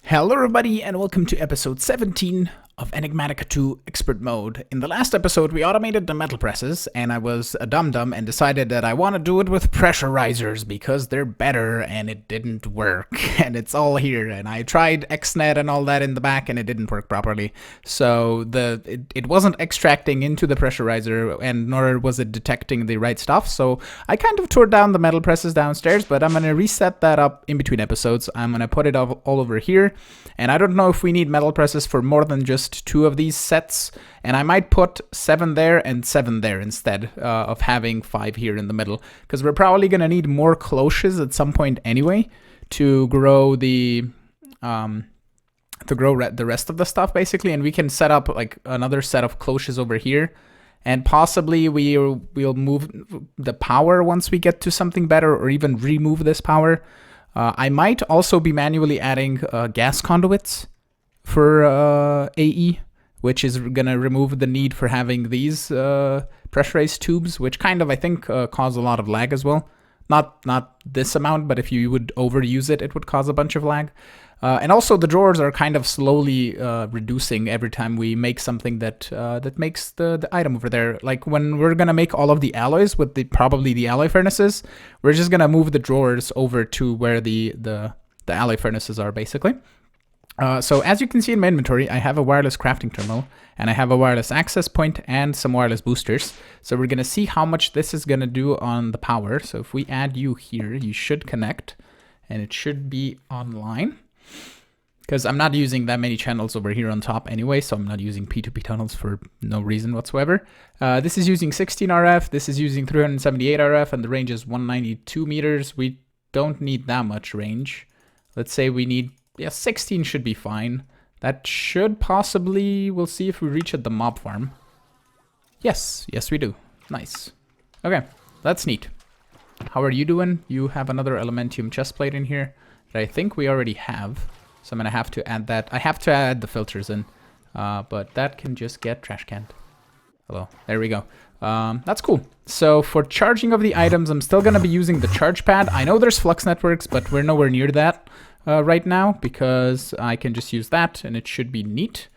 Hello everybody and welcome to episode 17 of Enigmatica 2 Expert Mode. In the last episode we automated the metal presses and I was a dum-dum and decided that I want to do it with pressure risers because they're better, and it didn't work. And it's all here, and I tried XNet and all that in the back and it didn't work properly. So it wasn't extracting into the pressure riser, and nor was it detecting the right stuff. So I kind of tore down the metal presses downstairs, but I'm going to reset that up in between episodes. I'm going to put it all over here. And I don't know if we need metal presses for more than just 2 of these sets. And I might put 7 there and 7 there instead of having 5 here in the middle. Because we're probably going to need more cloches at some point anyway to grow the rest of the stuff basically. And we can set up like another set of cloches over here. And possibly we'll move the power once we get to something better, or even remove this power. I might also be manually adding gas conduits for AE, which is going to remove the need for having these pressurized tubes, which kind of, I think, cause a lot of lag as well. Not this amount, but if you would overuse it, it would cause a bunch of lag. And also the drawers are kind of slowly reducing every time we make something that makes the item over there. Like when we're going to make all of the alloys with probably the alloy furnaces, we're just going to move the drawers over to where the alloy furnaces are basically. So as you can see in my inventory, I have a wireless crafting terminal, and I have a wireless access point and some wireless boosters. So we're going to see how much this is going to do on the power. So if we add you here, you should connect, and it should be online. Because I'm not using that many channels over here on top anyway, so I'm not using P2P tunnels for no reason whatsoever. This is using 16 RF, this is using 378 RF, and the range is 192 meters. We don't need that much range. Let's say we need, 16 should be fine. That should possibly, we'll see if we reach at the mob farm. Yes we do. Nice. Okay, that's neat. How are you doing? You have another Elementium chestplate in here that I think we already have. So I'm going to have to add that. I have to add the filters in, but that can just get trash canned. Hello, there we go. That's cool. So for charging of the items, I'm still going to be using the charge pad. I know there's flux networks, but we're nowhere near that right now because I can just use that and it should be neat.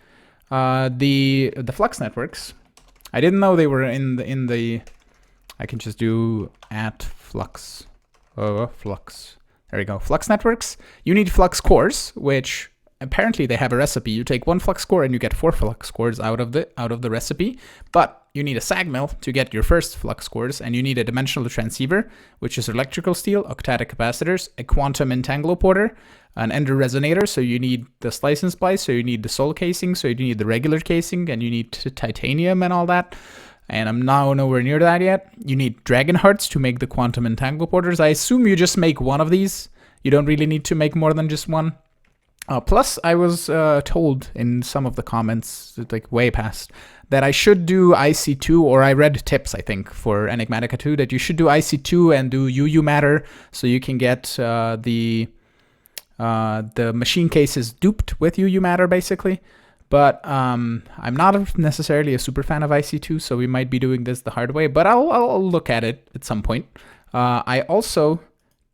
The flux networks, I didn't know they were in the I can just do @flux. Flux. There we go. Flux networks. You need flux cores, which apparently they have a recipe. You take 1 flux core and you get 4 flux cores out of the recipe. But you need a sag mill to get your first flux cores, and you need a dimensional transceiver, which is electrical steel, octatic capacitors, a quantum entangloporter, an ender resonator. So you need the slice and splice. So you need the soul casing. So you need the regular casing, and you need titanium and all that. And I'm now nowhere near that yet. You need dragon hearts to make the quantum entangloporters. I assume you just make 1 of these. You don't really need to make more than just 1. Plus, I was told in some of the comments, like way past, that I should do IC2, or I read tips, I think, for Enigmatica 2, that you should do IC2 and do UU matter, so you can get the machine cases duped with UU matter, basically. But I'm not necessarily a super fan of IC2, so we might be doing this the hard way, but I'll look at it at some point. I also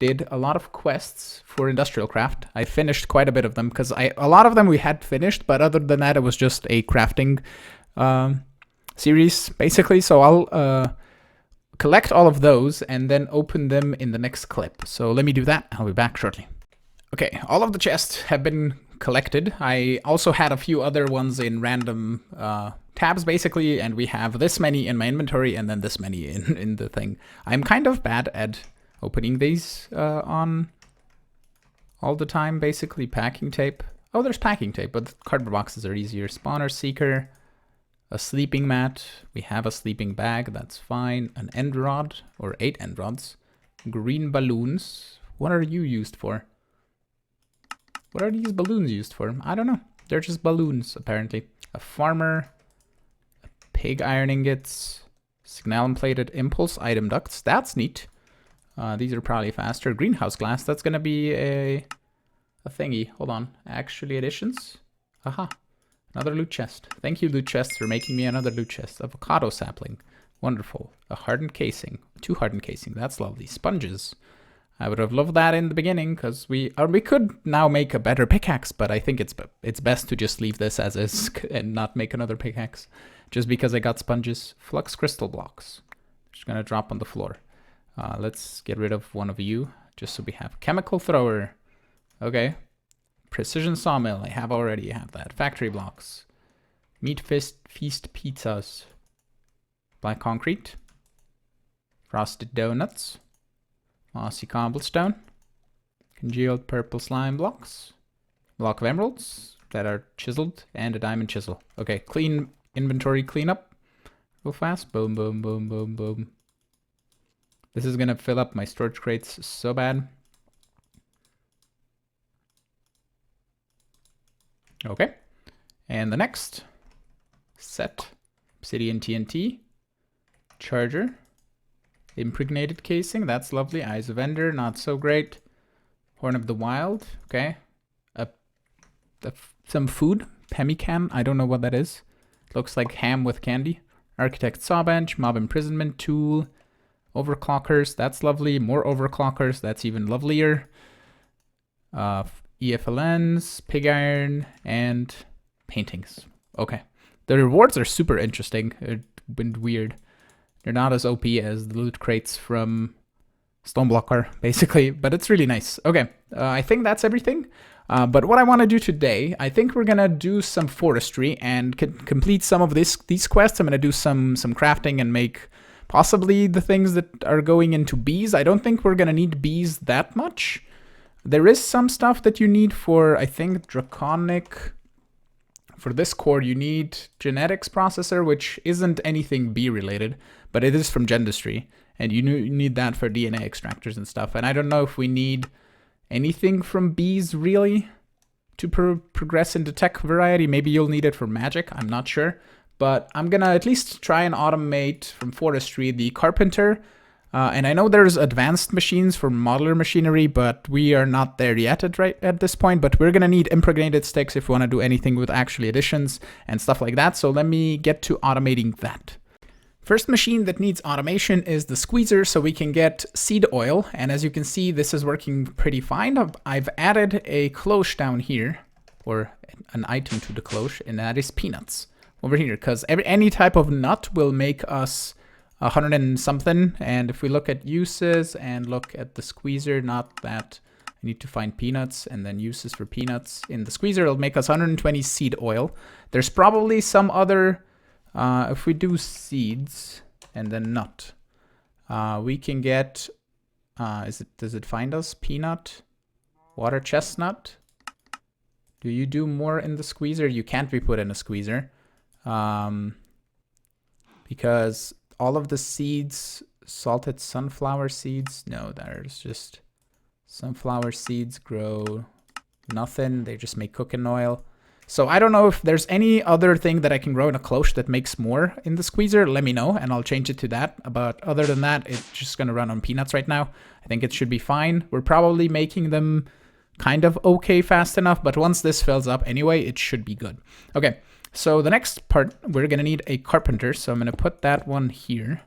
did a lot of quests for Industrial Craft. I finished quite a bit of them, because a lot of them we had finished, but other than that, it was just a crafting series, basically. So I'll collect all of those and then open them in the next clip. So let me do that. I'll be back shortly. Okay, all of the chests have been collected. I also had a few other ones in random tabs basically, and we have this many in my inventory and then this many in the thing. I'm kind of bad at opening these on all the time, basically. Packing tape. Oh, there's packing tape, but cardboard boxes are easier. Spawner seeker, a sleeping mat. We have a sleeping bag, that's fine. An end rod, or 8 end rods. Green balloons. What are you used for? What are these balloons used for? I don't know. They're just balloons, apparently. A farmer, a pig iron ingots, signalum plated impulse item ducts. That's neat. These are probably faster. Greenhouse glass. That's gonna be a thingy. Hold on. Actually, additions. Aha. Another loot chest. Thank you, loot chests, for making me another loot chest. Avocado sapling. Wonderful. A hardened casing. 2 hardened casing. That's lovely. Sponges. I would have loved that in the beginning because we could now make a better pickaxe, but I think it's best to just leave this as is and not make another pickaxe just because I got sponges. Flux crystal blocks. Just gonna drop on the floor. Let's get rid of one of you just so we have chemical thrower. Okay. Precision sawmill. I already have that. Factory blocks. Meat feast pizzas. Black concrete. Frosted donuts. Mossy cobblestone. Congealed purple slime blocks. Block of emeralds that are chiseled. And a diamond chisel. Okay, clean inventory cleanup. Real fast. Boom, boom, boom, boom, boom. This is gonna fill up my storage crates so bad. Okay. And the next set. Obsidian TNT. Charger. Impregnated casing, that's lovely. Eyes of Ender, not so great. Horn of the Wild, okay. Some food, pemmican, I don't know what that is. Looks like ham with candy. Architect Sawbench, Mob Imprisonment Tool. Overclockers, that's lovely. More overclockers, that's even lovelier. EFLNs, pig iron, and paintings. Okay. The rewards are super interesting and weird. They're not as OP as the loot crates from Stoneblocker, basically, but it's really nice. Okay, I think that's everything. But what I want to do today, I think we're gonna do some forestry and complete some of these quests. I'm gonna do some crafting and make possibly the things that are going into bees. I don't think we're gonna need bees that much. There is some stuff that you need for, I think, Draconic. For this core, you need genetics processor, which isn't anything bee related, but it is from Gendustry, and you need that for DNA extractors and stuff. And I don't know if we need anything from bees really to progress into tech variety. Maybe you'll need it for magic, I'm not sure. But I'm gonna at least try and automate from forestry the carpenter. And I know there's advanced machines for modular machinery, but we are not there yet at this point. But we're gonna need impregnated sticks if we wanna do anything with actually additions and stuff like that. So let me get to automating that. First machine that needs automation is the squeezer, so we can get seed oil. And as you can see, this is working pretty fine. I've added a cloche down here, or an item to the cloche, and that is peanuts over here, because any type of nut will make us 100 and something. And if we look at uses and look at the squeezer, not that, I need to find peanuts and then uses for peanuts. In the squeezer, it'll make us 120 seed oil. There's probably some other, if we do seeds and then nut, we can get, does it find us? Peanut, water chestnut. Do you do more in the squeezer? You can't be put in a squeezer. Because all of the seeds, salted sunflower seeds, no, there's just sunflower seeds grow nothing. They just make cooking oil. So I don't know if there's any other thing that I can grow in a cloche that makes more in the squeezer. Let me know and I'll change it to that. But other than that, it's just going to run on peanuts right now. I think it should be fine. We're probably making them kind of okay fast enough, but once this fills up anyway, it should be good. Okay. So the next part, we're going to need a carpenter. So I'm going to put that one here.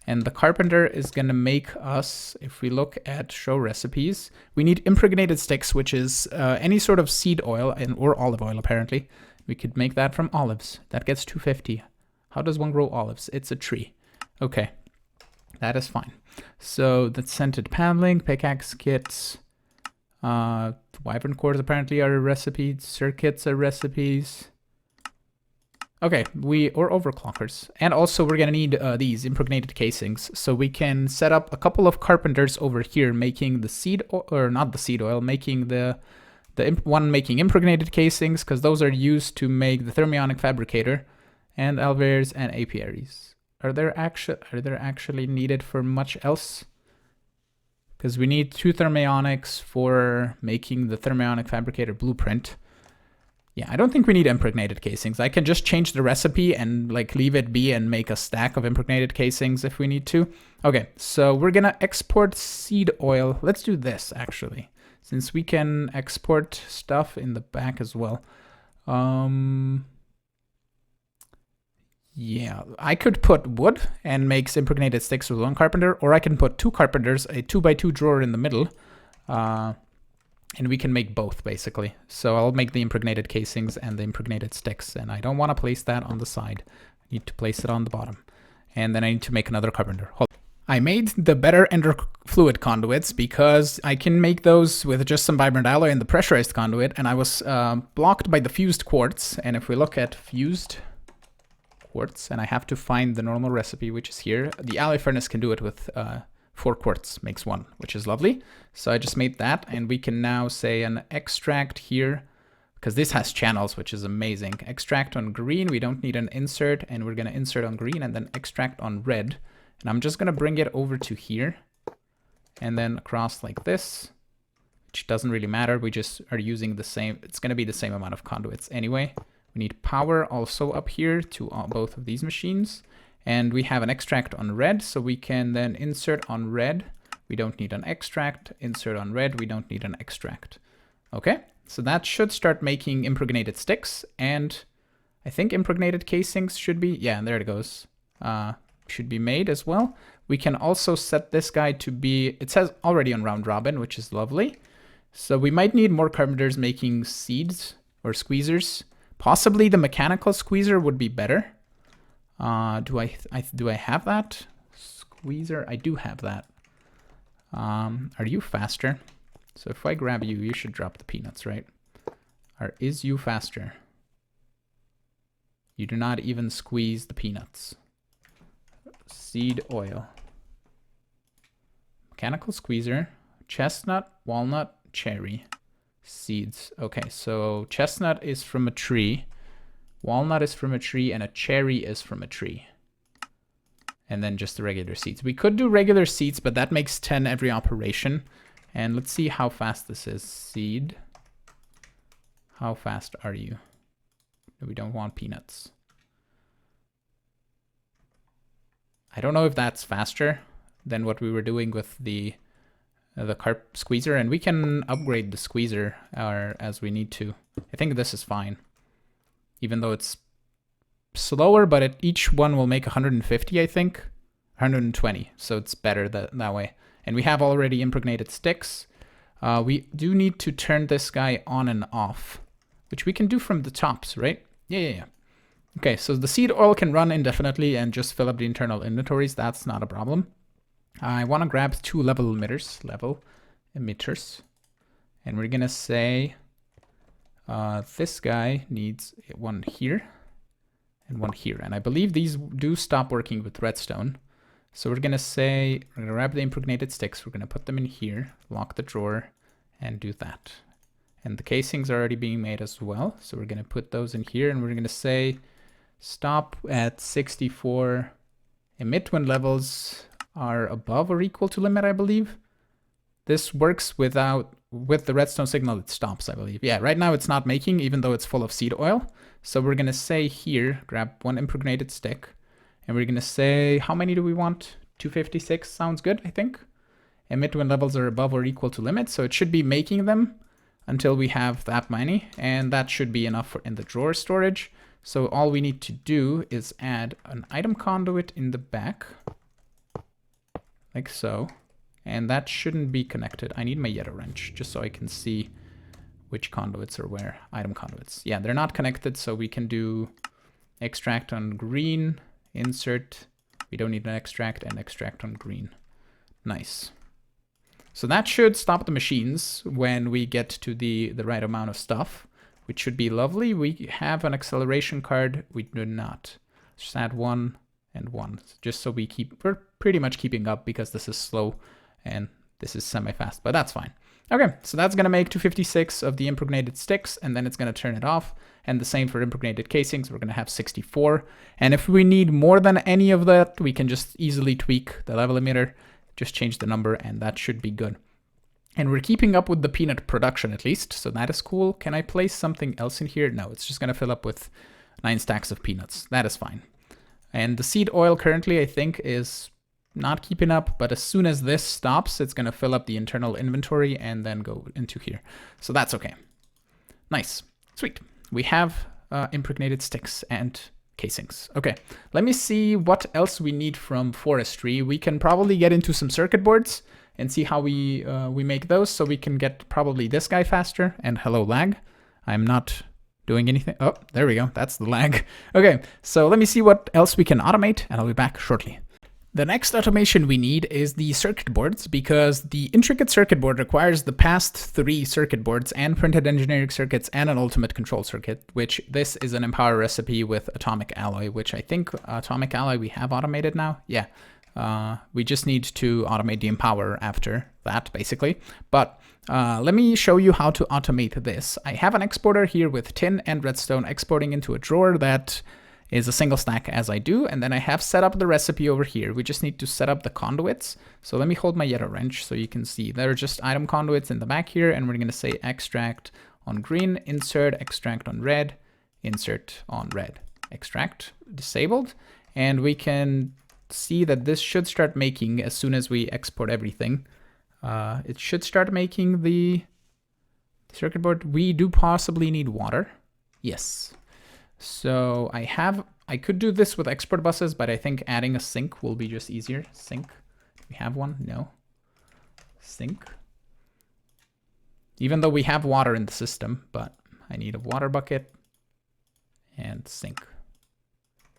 And the carpenter is going to make us, if we look at show recipes, we need impregnated sticks, which is any sort of seed oil or olive oil, apparently. We could make that from olives. That gets 250. How does one grow olives? It's a tree. Okay, that is fine. So that's scented paneling, pickaxe kits, wyvern cores apparently are recipes, circuits are recipes. Okay, or overclockers. And also we're gonna need these impregnated casings. So we can set up a couple of carpenters over here making the seed, or not the seed oil, making the one making impregnated casings, because those are used to make the thermionic fabricator, and alvears and apiaries. Are there actually needed for much else? Because we need 2 thermionics for making the thermionic fabricator blueprint. Yeah, I don't think we need impregnated casings. I can just change the recipe and like leave it be and make a stack of impregnated casings if we need to. Okay, so we're gonna export seed oil. Let's do this actually, since we can export stuff in the back as well. Yeah, I could put wood and make impregnated sticks with one carpenter, or I can put two carpenters, a 2x2 drawer in the middle, and we can make both basically. So I'll make the impregnated casings and the impregnated sticks, and I don't want to place that on the side. I need to place it on the bottom. And then I need to make another carpenter. I made the better ender fluid conduits because I can make those with just some vibrant alloy and the pressurized conduit, and I was blocked by the fused quartz. And if we look at fused quartz, and I have to find the normal recipe, which is here, the alloy furnace can do it with 4 quartz, makes 1, which is lovely. So I just made that, and we can now say an extract here, because this has channels, which is amazing. Extract on green, we don't need an insert, and we're gonna insert on green and then extract on red. And I'm just gonna bring it over to here and then across like this, which doesn't really matter. We just are using the same, it's gonna be the same amount of conduits anyway. We need power also up here to both of these machines. And we have an extract on red, so we can then insert on red. We don't need an extract. Insert on red, we don't need an extract. Okay, so that should start making impregnated sticks, and I think impregnated casings should be, yeah, there it goes. Should be made as well. We can also set this guy to be, it says already on round robin, which is lovely. So we might need more carpenters making seeds or squeezers. Possibly the mechanical squeezer would be better. Do I have that? Squeezer, I do have that. Are you faster? So if I grab you, you should drop the peanuts, right? Or is you faster? You do not even squeeze the peanuts. Seed oil. Mechanical squeezer, chestnut, walnut, cherry, seeds. Okay, so chestnut is from a tree, walnut is from a tree, and a cherry is from a tree. And then just the regular seeds. We could do regular seeds, but that makes 10 every operation. And let's see how fast this is. Seed. How fast are you? We don't want peanuts. I don't know if that's faster than what we were doing with the carp squeezer, and we can upgrade the squeezer as we need to. I think this is fine, even though it's slower, but each one will make 150, I think, 120. So it's better that way. And we have already impregnated sticks. We do need to turn this guy on and off, which we can do from the tops, right? Yeah. Okay, so the seed oil can run indefinitely and just fill up the internal inventories. That's not a problem. I want to grab 2 level emitters, and we're gonna say this guy needs one here and one here. And I believe these do stop working with redstone. So we're gonna say, we're gonna grab the impregnated sticks, we're gonna put them in here, lock the drawer, and do that. And the casings are already being made as well. So we're gonna put those in here, and we're gonna say, stop at 64. Emit when levels are above or equal to limit, I believe. This works with the redstone signal, it stops, I believe. Yeah, right now it's not making, even though it's full of seed oil. So we're gonna say here, grab 1 impregnated stick, and we're gonna say, how many do we want? 256 sounds good, I think. Emit when levels are above or equal to limit. So it should be making them until we have that many, and that should be enough in the drawer storage. So all we need to do is add an item conduit in the back, like so, and that shouldn't be connected. I need my Yeta wrench just so I can see which conduits are where. Item conduits. Yeah, they're not connected, so we can do extract on green, insert, we don't need an extract, and extract on green. Nice. So that should stop the machines when we get to the right amount of stuff, which should be lovely. We have an acceleration card. We do not. Just add 1 and 1, just so we're pretty much keeping up because this is slow and this is semi-fast, but that's fine. Okay, so that's gonna make 256 of the impregnated sticks, and then it's gonna turn it off. And the same for impregnated casings, we're gonna have 64. And if we need more than any of that, we can just easily tweak the level emitter, just change the number, and that should be good. And we're keeping up with the peanut production at least, so that is cool. Can I place something else in here? No, it's just gonna fill up with 9 stacks of peanuts. That is fine. And the seed oil currently, I think, is not keeping up, but as soon as this stops, it's gonna fill up the internal inventory and then go into here. So that's okay. Nice, sweet. We have impregnated sticks and casings. Okay, let me see what else we need from Forestry. We can probably get into some circuit boards and see how we make those, so we can get probably this guy faster. And hello lag, I'm not doing anything. Oh, there we go, that's the lag. Okay, so let me see what else we can automate, and I'll be back shortly. The next automation we need is the circuit boards, because the intricate circuit board requires the past 3 circuit boards and printed engineering circuits and an ultimate control circuit, which this is an Empower recipe with atomic alloy, which I think atomic alloy we have automated now. Yeah, we just need to automate the Empower after that, basically. But let me show you how to automate this. I have an exporter here with tin and redstone exporting into a drawer that is a single stack as I do, and then I have set up the recipe over here. We just need to set up the conduits. So let me hold my yellow wrench so you can see there are just item conduits in the back here, and we're going to say extract on green, insert, extract on red, insert on red, extract disabled, and we can see that this should start making as soon as we export everything. It should start making the circuit board. We do possibly need water. Yes. So I could do this with export buses, but I think adding a sink will be just easier. Sink, do we have one? No. Sink. Even though we have water in the system, but I need a water bucket and sink.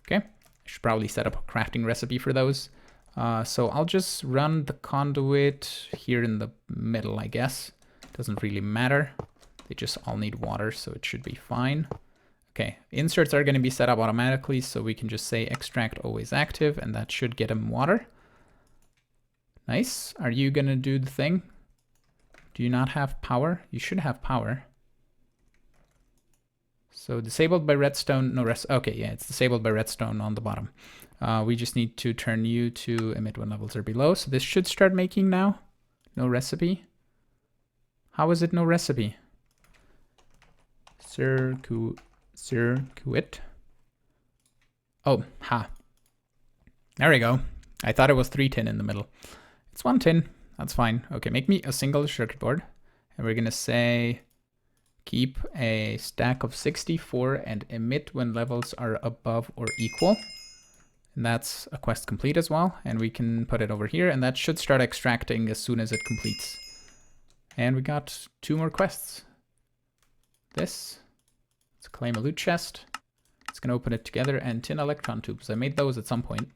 Okay, I should probably set up a crafting recipe for those. So I'll just run the conduit here in the middle, I guess. Doesn't really matter. They just all need water, so it should be fine. Okay, inserts are going to be set up automatically, so we can just say extract always active, and that should get them water. Nice. Are you going to do the thing? Do you not have power? You should have power. So disabled by redstone, no rest. Okay, yeah, it's disabled by redstone on the bottom. We just need to turn you to emit when levels are below. So this should start making now. No recipe. How is it no recipe? Circuit. Oh, ha. There we go. I thought it was 3 tin in the middle. It's 1 tin. That's fine. Okay, make me a single circuit board. And we're going to say keep a stack of 64 and emit when levels are above or equal. And that's a quest complete as well. And we can put it over here, and that should start extracting as soon as it completes. And we got 2 more quests. This. Let's claim a loot chest. It's going to open it together, and tin electron tubes. I made those at some point,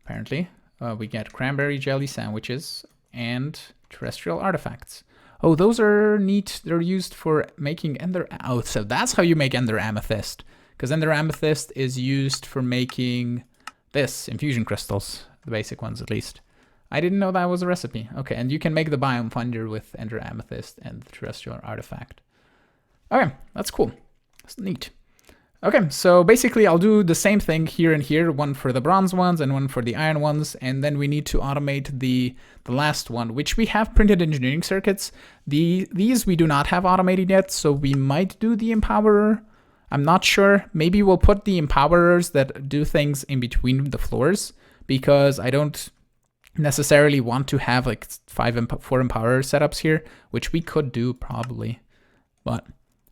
apparently. We get cranberry jelly sandwiches and terrestrial artifacts. Oh, those are neat. They're used for making ender... Oh, so that's how you make ender amethyst. Because ender amethyst is used for making this, infusion crystals. The basic ones, at least. I didn't know that was a recipe. Okay, and you can make the biome finder with ender amethyst and the terrestrial artifact. Okay, that's cool. That's neat. Okay, so basically I'll do the same thing here and here, one for the bronze ones and one for the iron ones, and then we need to automate the last one, which we have printed engineering circuits. These we do not have automated yet, so we might do the empowerer. I'm not sure. Maybe we'll put the empowerers that do things in between the floors, because I don't necessarily want to have like 4 empowerer setups here, which we could do probably, but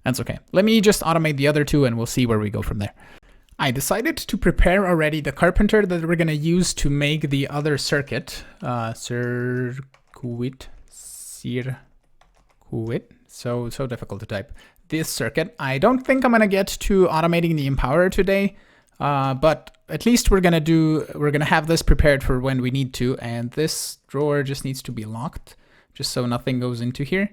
that's okay. Let me just automate the other 2 and we'll see where we go from there. I decided to prepare already the carpenter that we're going to use to make the other circuit. Circuit. So difficult to type. This circuit. I don't think I'm going to get to automating the empowerer today, but at least we're going to have this prepared for when we need to, and this drawer just needs to be locked just so nothing goes into here.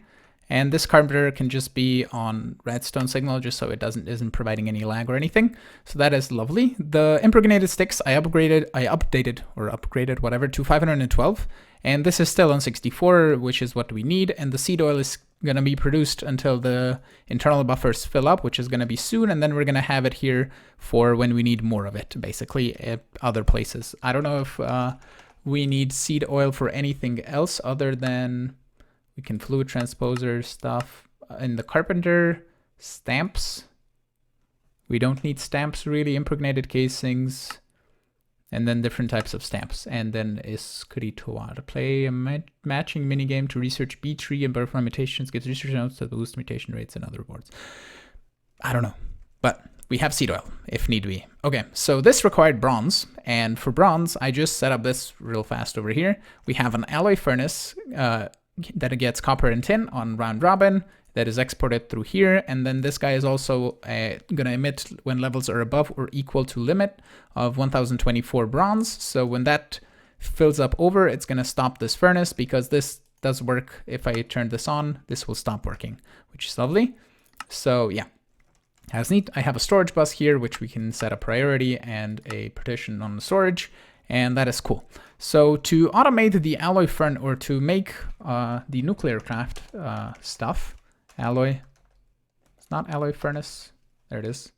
And this carpenter can just be on redstone signal, just so it isn't providing any lag or anything. So that is lovely. The impregnated sticks I upgraded whatever to 512, and this is still on 64, which is what we need. And the seed oil is gonna be produced until the internal buffers fill up, which is gonna be soon, and then we're gonna have it here for when we need more of it, basically at other places. I don't know if we need seed oil for anything else other than we can fluid transposer stuff. In the carpenter, stamps. We don't need stamps really, impregnated casings, and then different types of stamps. And then escritoir, to play a matching minigame to research B tree and butterfly mutations, get research notes that boost mutation rates and other rewards. I don't know, but we have seed oil if need be. Okay, so this required bronze, and for bronze, I just set up this real fast over here. We have an alloy furnace that gets copper and tin on round robin that is exported through here, and then this guy is also gonna emit when levels are above or equal to limit of 1024 bronze. So when that fills up over, it's gonna stop this furnace, because this does work. If I turn this on, this will stop working, which is lovely. So yeah. That's neat. I have a storage bus here, which we can set a priority and a partition on the storage, and that is cool. So to automate the alloy furnace, or to make the nuclear craft stuff, alloy, it's not alloy furnace, there it is,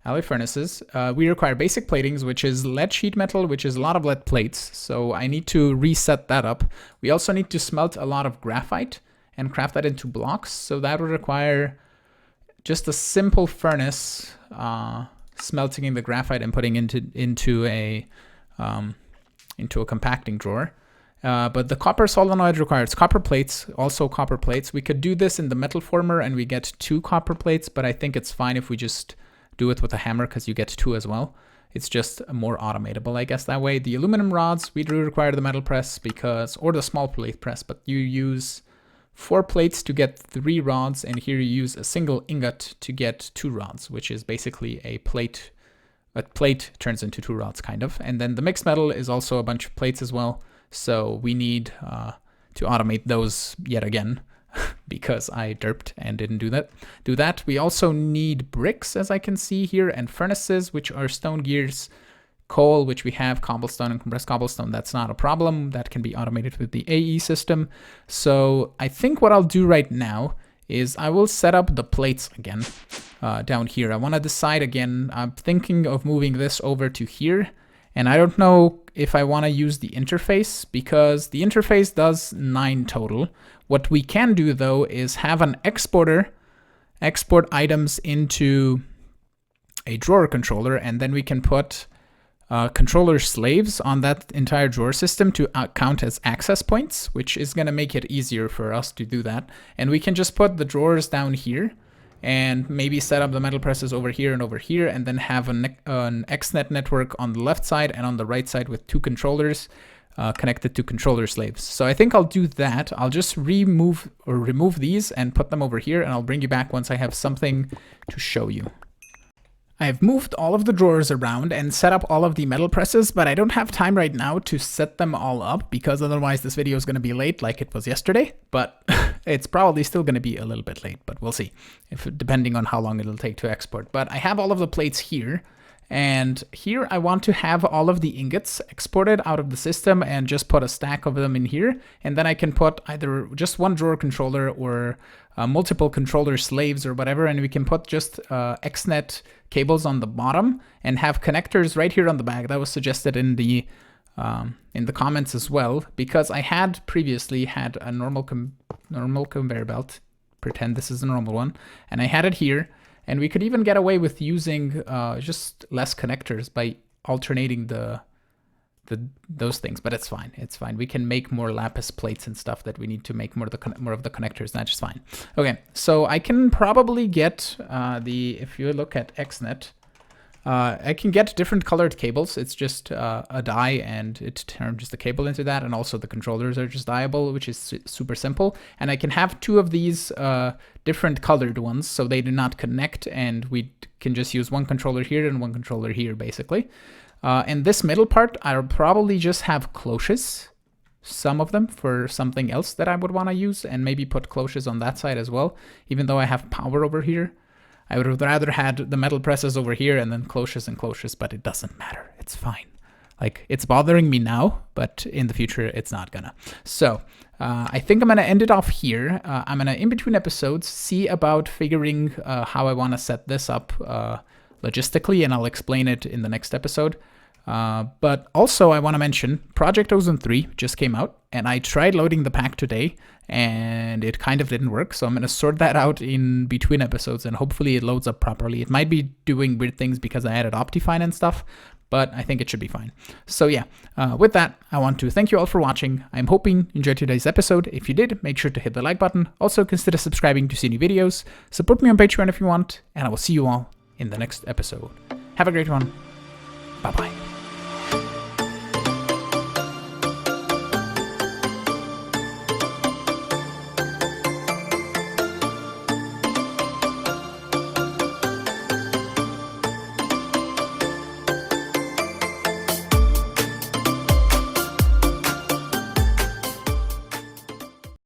alloy furnaces, we require basic platings, which is lead sheet metal, which is a lot of lead plates. So I need to reset that up. We also need to smelt a lot of graphite and craft that into blocks. So that would require just a simple furnace, smelting in the graphite and putting into a compacting drawer. But the copper solenoid requires copper plates, also copper plates. We could do this in the metal former and we get 2 copper plates, but I think it's fine if we just do it with a hammer, because you get 2 as well. It's just more automatable, I guess, that way. The aluminum rods, we do require the metal press or the small plate press, but you use 4 plates to get 3 rods, and here you use a single ingot to get 2 rods, which is basically a plate. A plate turns into 2 rods, kind of. And then the mixed metal is also a bunch of plates as well. So we need to automate those yet again, because I derped and didn't do that. We also need bricks, as I can see here, and furnaces, which are stone gears. Coal, which we have, cobblestone and compressed cobblestone, that's not a problem. That can be automated with the AE system. So I think what I'll do right now is I will set up the plates again down here. I want to decide again. I'm thinking of moving this over to here. And I don't know if I want to use the interface, because the interface does 9 total. What we can do, though, is have an exporter export items into a drawer controller, and then we can put controller slaves on that entire drawer system to count as access points, which is going to make it easier for us to do that. And we can just put the drawers down here and maybe set up the metal presses over here, and then have an XNet network on the left side and on the right side with 2 controllers connected to controller slaves. So I think I'll do that. I'll just remove these and put them over here, and I'll bring you back once I have something to show you. I have moved all of the drawers around and set up all of the metal presses, but I don't have time right now to set them all up, because otherwise this video is going to be late like it was yesterday. But it's probably still going to be a little bit late, but we'll see, depending on how long it'll take to export. But I have all of the plates here, and here I want to have all of the ingots exported out of the system and just put a stack of them in here. And then I can put either just 1 drawer controller or multiple controller slaves or whatever, and we can put just XNet cables on the bottom and have connectors right here on the back. That was suggested in the comments as well, because I had previously had a normal conveyor belt. Pretend this is a normal one, and I had it here. And we could even get away with using just less connectors by alternating those things, but it's fine. It's fine. We can make more lapis plates and stuff that we need to make more of the connectors. That's just fine. Okay, so I can probably get if you look at XNet, I can get different colored cables. It's just a die, and it turns the cable into that, and also the controllers are just dieable, which is super simple. And I can have 2 of these different colored ones, so they do not connect, and we can just use 1 controller here and 1 controller here, basically. And this middle part, I'll probably just have cloches, some of them, for something else that I would want to use, and maybe put cloches on that side as well, even though I have power over here. I would have rather had the metal presses over here and then cloches and cloches, but it doesn't matter. It's fine. Like, it's bothering me now, but in the future, it's not gonna. So I think I'm gonna end it off here. I'm gonna, in between episodes, see about figuring how I wanna set this up logistically, and I'll explain it in the next episode. But also I wanna mention Project Ozone 3 just came out, and I tried loading the pack today, and it kind of didn't work. So I'm going to sort that out in between episodes, and hopefully it loads up properly. It might be doing weird things because I added Optifine and stuff, but I think it should be fine. So yeah, with that, I want to thank you all for watching. I'm hoping you enjoyed today's episode. If you did, make sure to hit the like button. Also consider subscribing to see new videos. Support me on Patreon if you want, and I will see you all in the next episode. Have a great one. Bye-bye.